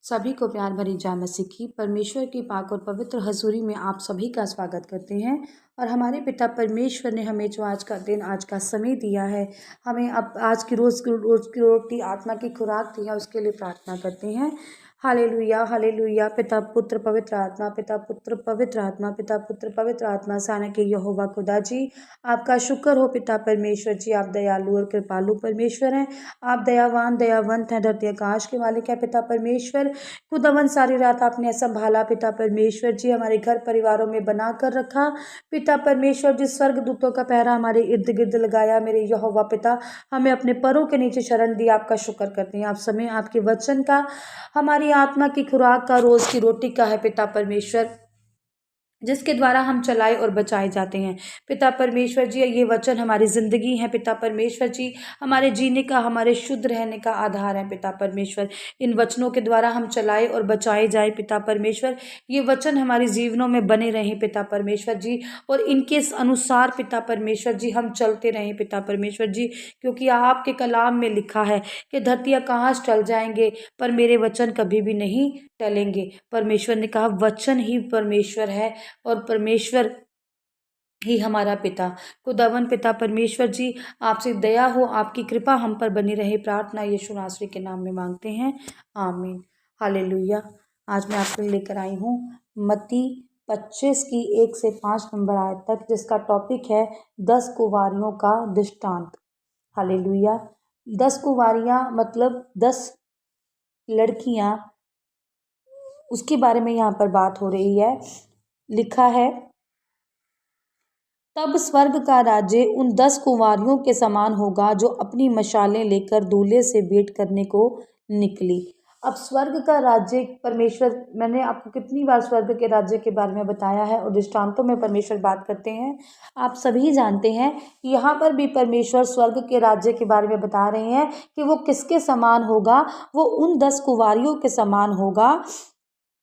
सभी को प्यार भरी जय मसीह की परमेश्वर की पाक और पवित्र हजूरी में आप सभी का स्वागत करते हैं। और हमारे पिता परमेश्वर ने हमें जो आज का दिन आज का समय दिया है, हमें अब आज की रोज़ की रोटी आत्मा की खुराक दी है, उसके लिए प्रार्थना करते हैं। Hallelujah hallelujah. पिता पुत्र पवित्र आत्मा, पिता पुत्र पवित्र आत्मा, पिता पुत्र पवित्र आत्मा, साना के यहोवा खुदा जी, आपका शुक्र हो पिता परमेश्वर जी। आप दयालु और कृपालु परमेश्वर हैं। आप दयावान दयावंत हैं, धरती आकाश के मालिक है पिता परमेश्वर। खुदावन सारी रात आपने संभाला पिता परमेश्वर जी, हमारे घर परिवारों में बना कर रखा पिता परमेश्वर जी। स्वर्ग दूतों का पहरा हमारे इर्द गिर्द लगाया मेरे यहोवा पिता, हमें अपने पैरों के नीचे शरण दी। आपका शुक्र करते हैं। आप समय आपके वचन का, हमारी आत्मा की खुराक का, रोज की रोटी का है पिता परमेश्वर, जिसके द्वारा हम चलाए और बचाए जाते हैं पिता परमेश्वर जी। ये वचन हमारी ज़िंदगी है पिता परमेश्वर जी, हमारे जीने का, हमारे शुद्ध रहने का आधार है पिता परमेश्वर। इन वचनों के द्वारा हम चलाए और बचाए जाए पिता परमेश्वर। ये वचन हमारे जीवनों में बने रहें पिता परमेश्वर जी, और इनके अनुसार पिता परमेश्वर जी हम चलते रहें पिता परमेश्वर जी। क्योंकि आपके कलाम में लिखा है कि धरती आकाश टल जाएंगे पर मेरे वचन कभी भी नहीं टलेंगे। परमेश्वर ने कहा वचन ही परमेश्वर है और परमेश्वर ही हमारा पिता। खुदावन पिता परमेश्वर जी, आपसे दया हो, आपकी कृपा हम पर बनी रहे। प्रार्थना यीशु नासरी के नाम में मांगते हैं, आमीन। हालेलुया। आज मैं आपके लिए लेकर आई हूँ मत्ती 25 की 1 से 5 नंबर आयत तक, जिसका टॉपिक है 10 कुंवारियों का दृष्टांत। हालेलुया। 10 कुंवारियाँ मतलब 10 लड़कियाँ, उसके बारे में यहाँ पर बात हो रही है। लिखा है, तब स्वर्ग का राज्य उन 10 कुंवारियों के समान होगा जो अपनी मशालें लेकर दूल्हे से भेंट करने को निकली। अब स्वर्ग का राज्य परमेश्वर, मैंने आपको कितनी बार स्वर्ग के राज्य के बारे में बताया है और दृष्टांतों में परमेश्वर बात करते हैं। आप सभी जानते हैं कि यहाँ पर भी परमेश्वर स्वर्ग के राज्य के बारे में बता रहे हैं कि वो किसके समान होगा। वो उन 10 कुंवारियों के समान होगा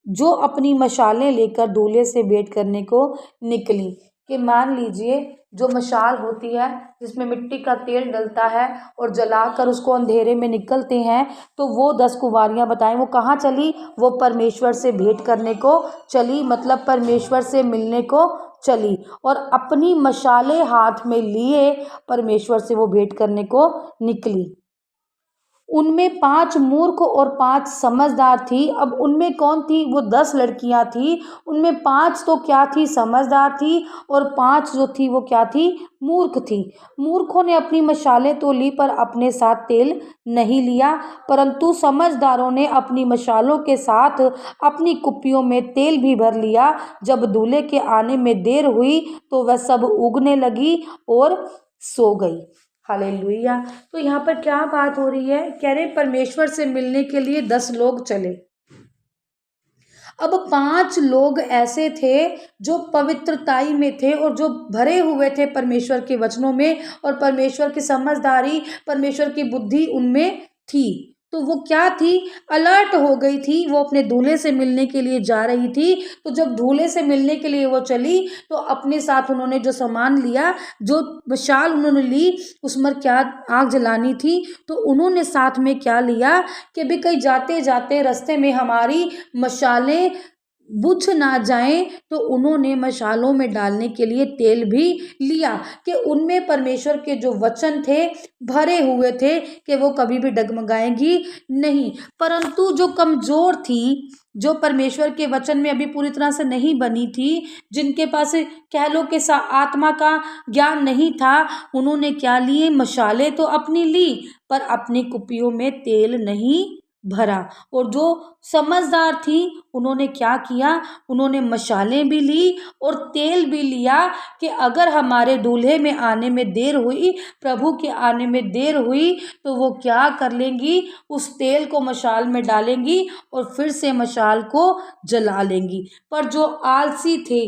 जो अपनी मशालें लेकर दूल्हे से भेंट करने को निकली। कि मान लीजिए जो मशाल होती है जिसमें मिट्टी का तेल डलता है और जलाकर उसको अंधेरे में निकलते हैं, तो वो 10 कुंवारियाँ बताएं वो कहाँ चली। वो परमेश्वर से भेंट करने को चली, मतलब परमेश्वर से मिलने को चली, और अपनी मशालें हाथ में लिए परमेश्वर से वो भेंट करने को निकली। उनमें 5 मूर्ख और 5 समझदार थी। अब उनमें कौन थी? वो 10 लड़कियां थी। उनमें 5 तो क्या थी? समझदार थी, और 5 जो थी वो क्या थी? मूर्ख थी। मूर्खों ने अपनी मशालें तो ली पर अपने साथ तेल नहीं लिया, परंतु समझदारों ने अपनी मशालों के साथ अपनी कुप्पियों में तेल भी भर लिया। जब दूल्हे के आने में देर हुई तो वह सब उगने लगी और सो गई। हालेलुया। तो यहाँ पर क्या बात हो रही है? कह रहे परमेश्वर से मिलने के लिए 10 लोग चले। अब 5 लोग ऐसे थे जो पवित्रताई में थे और जो भरे हुए थे परमेश्वर के वचनों में, और परमेश्वर की समझदारी, परमेश्वर की बुद्धि उनमें थी। तो वो क्या थी? अलर्ट हो गई थी। वो अपने दूल्हे से मिलने के लिए जा रही थी। तो जब दूल्हे से मिलने के लिए वो चली तो अपने साथ उन्होंने जो सामान लिया, जो मशाल उन्होंने ली, उसमें क्या आग जलानी थी, तो उन्होंने साथ में क्या लिया कि भी कहीं जाते जाते रास्ते में हमारी मशालें बुझ ना जाएं, तो उन्होंने मशालों में डालने के लिए तेल भी लिया। कि उनमें परमेश्वर के जो वचन थे भरे हुए थे कि वो कभी भी डगमगाएंगी नहीं। परंतु जो कमजोर थी, जो परमेश्वर के वचन में अभी पूरी तरह से नहीं बनी थी, जिनके पास कह लो कि आत्मा का ज्ञान नहीं था, उन्होंने क्या लिए? मशाले तो अपनी ली पर अपनी कुप्पियों में तेल नहीं भरा। और जो समझदार थी उन्होंने क्या किया? उन्होंने मशालें भी ली और तेल भी लिया कि अगर हमारे दूल्हे में आने में देर हुई, प्रभु के आने में देर हुई, तो वो क्या कर लेंगी? उस तेल को मशाल में डालेंगी और फिर से मशाल को जला लेंगी। पर जो आलसी थे,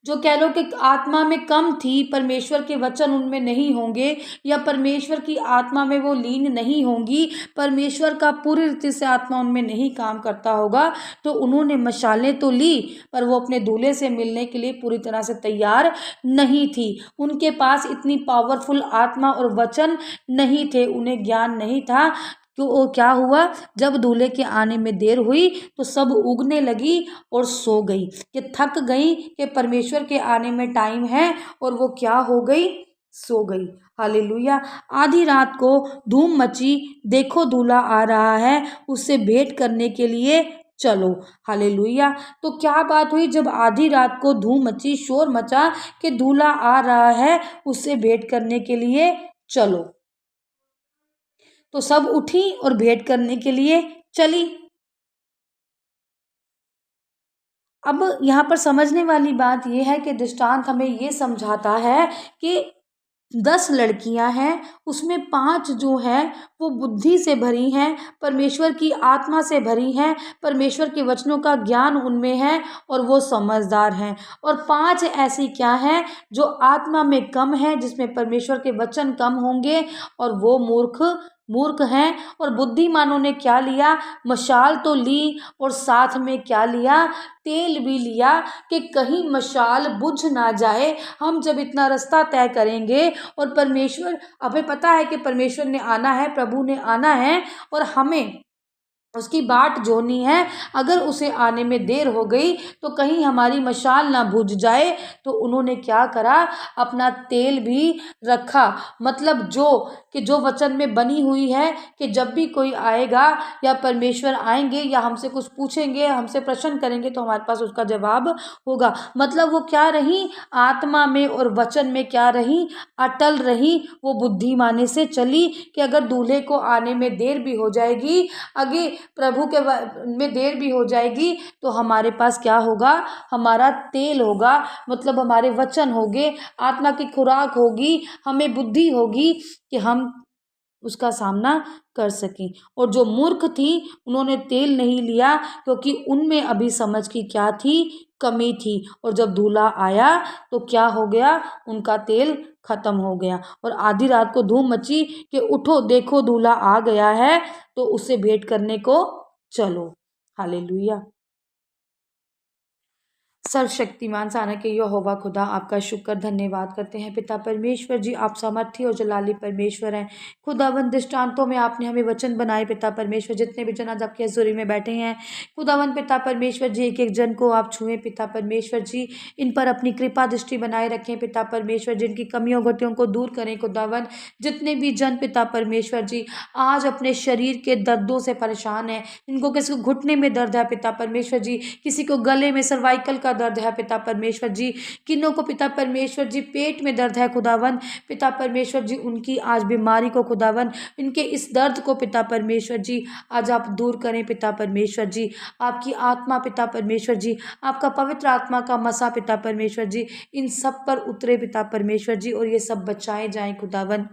जो कह लो कि आत्मा में कम थी, परमेश्वर के वचन उनमें नहीं होंगे, या परमेश्वर की आत्मा में वो लीन नहीं होंगी, परमेश्वर का पूरी रीति से आत्मा उनमें नहीं काम करता होगा, तो उन्होंने मशालें तो ली पर वो अपने दूल्हे से मिलने के लिए पूरी तरह से तैयार नहीं थी। उनके पास इतनी पावरफुल आत्मा और वचन नहीं थे, उन्हें ज्ञान नहीं था। तो क्या हुआ, जब दूल्हे के आने में देर हुई तो सब उगने लगी और सो गई, कि थक गई कि परमेश्वर के आने में टाइम है, और वो क्या हो गई, सो गई। हालेलुया। आधी रात को धूम मची, देखो दूल्हा आ रहा है, उससे भेंट करने के लिए चलो। हालेलुया। तो क्या बात हुई, जब आधी रात को धूम मची, शोर मचा कि दूल्हा आ रहा है, उससे भेंट करने के लिए चलो, तो सब उठी और भेंट करने के लिए चली। अब यहाँ पर समझने वाली बात यह है कि दृष्टांत हमें ये समझाता है कि 10 लड़कियां हैं, उसमें 5 जो हैं वो बुद्धि से भरी हैं, परमेश्वर की आत्मा से भरी हैं, परमेश्वर के वचनों का ज्ञान उनमें है और वो समझदार हैं। और 5 ऐसी क्या हैं जो आत्मा में कम है, जिसमें परमेश्वर के वचन कम होंगे, और वो मूर्ख मूर्ख हैं। और बुद्धिमानों ने क्या लिया, मशाल तो ली, और साथ में क्या लिया, तेल भी लिया, कि कहीं मशाल बुझ ना जाए। हम जब इतना रास्ता तय करेंगे, और परमेश्वर, हमें पता है कि परमेश्वर ने आना है, प्रभु ने आना है, और हमें उसकी बाट जोहनी है, अगर उसे आने में देर हो गई तो कहीं हमारी मशाल ना बुझ जाए। तो उन्होंने क्या करा, अपना तेल भी रखा। मतलब जो, कि जो वचन में बनी हुई है कि जब भी कोई आएगा या परमेश्वर आएंगे या हमसे कुछ पूछेंगे, हमसे प्रश्न करेंगे, तो हमारे पास उसका जवाब होगा। मतलब वो क्या रही, आत्मा में और वचन में क्या रही, अटल रही। वो बुद्धिमानी से चली कि अगर दूल्हे को आने में देर भी हो जाएगी, आगे प्रभु के में देर भी हो जाएगी, तो हमारे पास क्या होगा, हमारा तेल होगा, मतलब हमारे वचन होंगे, आत्मा की खुराक होगी, हमें बुद्धि होगी कि हम उसका सामना कर सकें। और जो मूर्ख थी, उन्होंने तेल नहीं लिया, क्योंकि उनमें अभी समझ की क्या थी, कमी थी। और जब दूल्हा आया तो क्या हो गया, उनका तेल खत्म हो गया। और आधी रात को धूम मची कि उठो देखो दूल्हा आ गया है, तो उससे भेंट करने को चलो। हालेलुया। सर्वशक्तिमान साना के यहोवा खुदा, आपका शुक्र धन्यवाद करते हैं पिता परमेश्वर जी, आप सामर्थी और जलाली परमेश्वर हैं। खुदावंद दृष्टांतों में आपने हमें वचन बनाए पिता परमेश्वर, जितने भी जन आज आपकी हजूरी में बैठे हैं खुदावंद पिता परमेश्वर जी, एक एक जन को आप छुएं पिता परमेश्वर जी, इन पर अपनी कृपा दृष्टि बनाए रखें पिता परमेश्वर, जिनकी कमियों गतियों को दूर करें खुदावंद। जितने भी जन पिता परमेश्वर जी आज अपने शरीर के दर्दों से परेशान हैं, इनको किसी को घुटने में दर्द है पिता परमेश्वर जी, किसी को गले में सर्वाइकल का दर्द है पिता परमेश्वर जी, किन्नों को पिता परमेश्वर जी पेट में दर्द है खुदावन पिता परमेश्वर जी, उनकी आज बीमारी को खुदावन, इनके इस दर्द को पिता परमेश्वर जी आज आप दूर करें पिता परमेश्वर जी। आपकी आत्मा पिता परमेश्वर जी, आपका पवित्र आत्मा का मसा पिता परमेश्वर जी इन सब पर उतरे पिता परमेश्वर जी, और ये सब बचाए जाएं खुदावन।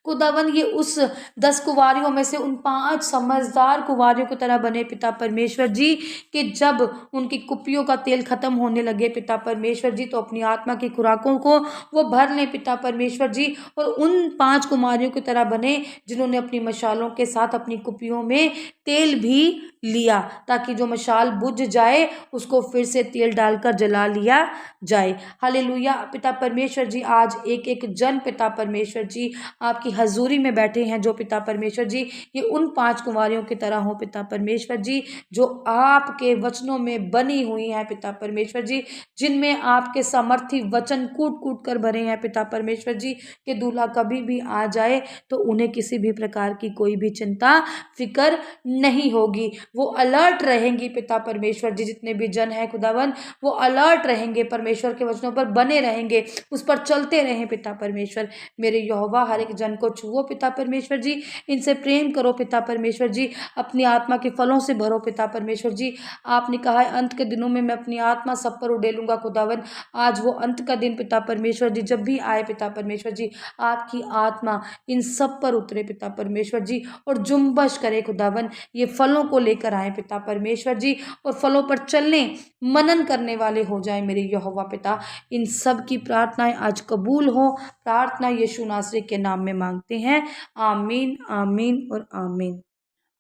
खुदावन ये उस 10 कुँवारियों में से उन 5 समझदार कुँवारियों की तरह बने पिता परमेश्वर जी, कि जब उनकी कुप्पियों का तेल खत्म होने लगे पिता परमेश्वर जी, तो अपनी आत्मा की खुराकों को वो भर लें पिता परमेश्वर जी, और उन 5 कुँवारियों की तरह बने जिन्होंने अपनी मशालों के साथ अपनी कुप्पियों में तेल भी लिया, ताकि जो मशाल बुझ जाए उसको फिर से तेल डालकर जला लिया जाए। हालेलुया। पिता परमेश्वर जी आज एक एक जन पिता परमेश्वर जी आपकी हजूरी में बैठे हैं, जो पिता परमेश्वर जी ये उन 5 कुँवारियों की तरह हो पिता परमेश्वर जी, जो आपके वचनों में बनी हुई हैं पिता परमेश्वर जी, जिनमें आपके सामर्थी वचन कूट कूट कर भरे हैं पिता परमेश्वर जी, कि दूल्हा कभी भी आ जाए तो उन्हें किसी भी प्रकार की कोई भी चिंता फिक्र नहीं होगी। वो अलर्ट रहेंगी पिता परमेश्वर जी, जितने भी जन हैं खुदावन वो अलर्ट रहेंगे, परमेश्वर के वचनों पर बने रहेंगे, उस पर चलते रहें पिता परमेश्वर। मेरे यहोवा हर एक जन को छुओ पिता परमेश्वर जी, इनसे प्रेम करो पिता परमेश्वर जी, अपनी आत्मा के फलों से भरो पिता परमेश्वर जी। आपने कहा है अंत के दिनों में मैं अपनी आत्मा सब पर उड़ेलूंगा खुदावन। आज वो अंत का दिन पिता परमेश्वर जी जब भी आए पिता परमेश्वर जी, आपकी आत्मा इन सब पर उतरे पिता परमेश्वर जी, और जुम्बश करे खुदावन, ये फलों को लेकर आए पिता परमेश्वर जी, और फलों पर चलने मनन करने वाले हो जाए मेरे यहोवा पिता। इन सब की प्रार्थनाएं आज कबूल हो, प्रार्थना यीशु नासरी के नाम में मांगते हैं, आमीन आमीन और आमीन।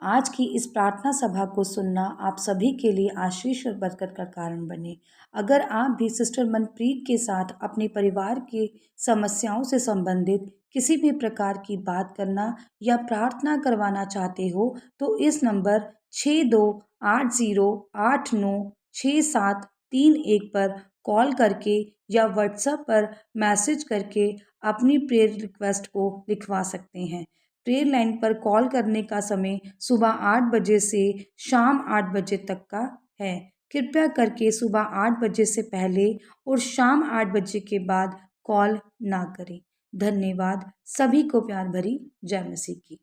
आज की इस प्रार्थना सभा को सुनना आप सभी के लिए आशीष और बरकत का कारण बने। अगर आप भी सिस्टर मनप्रीत के साथ अपने परिवार की समस्याओं से संबंधित किसी भी प्रकार की बात करना या प्रार्थना करवाना चाहते हो तो इस नंबर 6280896731 पर कॉल करके या व्हाट्सएप पर मैसेज करके अपनी प्रेयर रिक्वेस्ट को लिखवा सकते हैं। प्रेयर लाइन पर कॉल करने का समय सुबह 8 बजे से शाम 8 बजे तक का है। कृपया करके सुबह 8 बजे से पहले और शाम 8 बजे के बाद कॉल ना करें। धन्यवाद। सभी को प्यार भरी जय मसीह की।